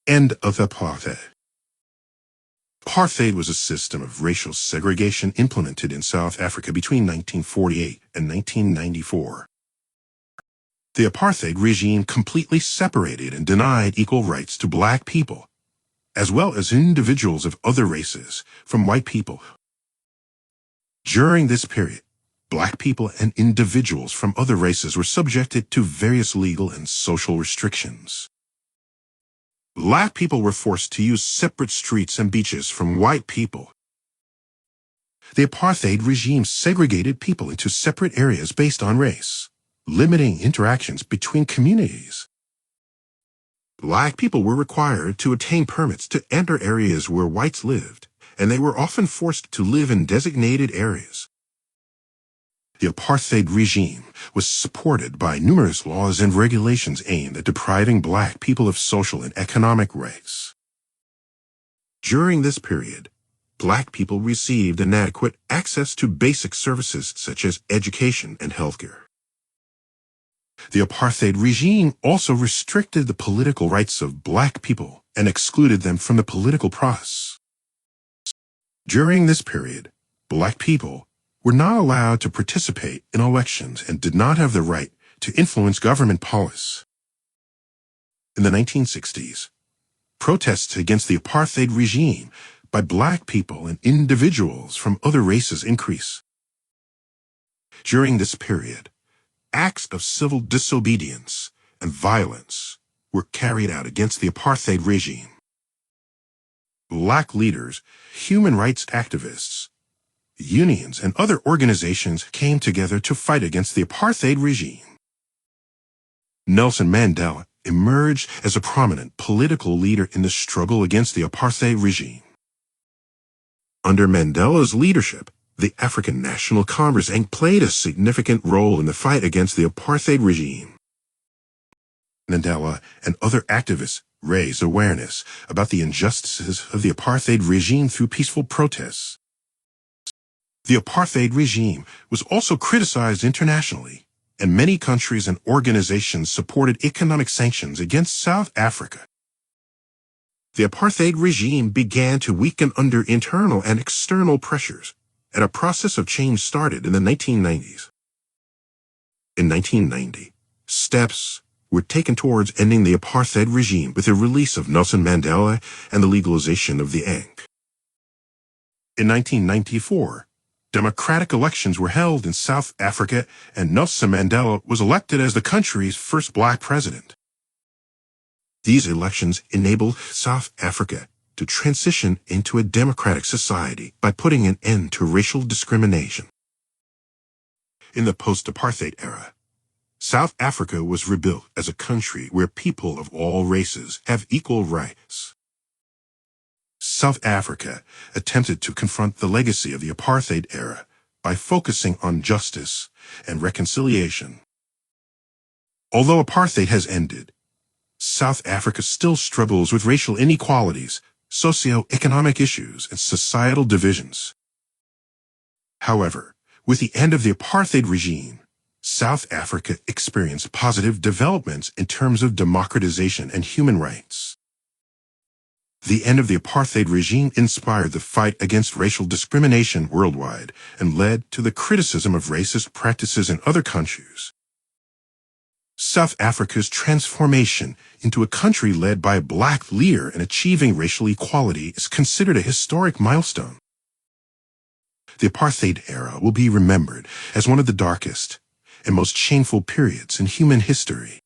End of apartheid. Apartheid was a system of racial segregation implemented in South Africa between 1948 and 1994. The apartheid regime completely separated and denied equal rights to black people, as well as individuals of other races, from white people. During this period, black people and individuals from other races were subjected to various legal and social restrictions. Black people were forced to use separate streets and beaches from white people. The apartheid regime segregated people into separate areas based on race, limiting interactions between communities. Black people were required to obtain permits to enter areas where whites lived, and they were often forced to live in designated areas. The apartheid regime was supported by numerous laws and regulations aimed at depriving black people of social and economic rights. During this period, black people received inadequate access to basic services such as education and healthcare. The apartheid regime also restricted the political rights of black people and excluded them from the political process. During this period, black people were not allowed to participate in elections and did not have the right to influence government policy. In the 1960s, protests against the apartheid regime by black people and individuals from other races increased. During this period, acts of civil disobedience and violence were carried out against the apartheid regime. Black leaders, human rights activists, unions, and other organizations came together to fight against the apartheid regime. Nelson Mandela emerged as a prominent political leader in the struggle against the apartheid regime. Under Mandela's leadership, the African National Congress played a significant role in the fight against the apartheid regime. Mandela and other activists raised awareness about the injustices of the apartheid regime through peaceful protests. The apartheid regime was also criticized internationally, and many countries and organizations supported economic sanctions against South Africa. The apartheid regime began to weaken under internal and external pressures, and a process of change started in the 1990s. In 1990, steps were taken towards ending the apartheid regime with the release of Nelson Mandela and the legalization of the ENC. In 1994, democratic elections were held in South Africa, and Nelson Mandela was elected as the country's first black president. These elections enabled South Africa to transition into a democratic society by putting an end to racial discrimination. In the post-apartheid era, South Africa was rebuilt as a country where people of all races have equal rights. South Africa attempted to confront the legacy of the apartheid era by focusing on justice and reconciliation. Although apartheid has ended, South Africa still struggles with racial inequalities, socio-economic issues, and societal divisions. However, with the end of the apartheid regime, South Africa experienced positive developments in terms of democratization and human rights. The end of the apartheid regime inspired the fight against racial discrimination worldwide and led to the criticism of racist practices in other countries. South Africa's transformation into a country led by a black leader and achieving racial equality is considered a historic milestone. The apartheid era will be remembered as one of the darkest and most shameful periods in human history.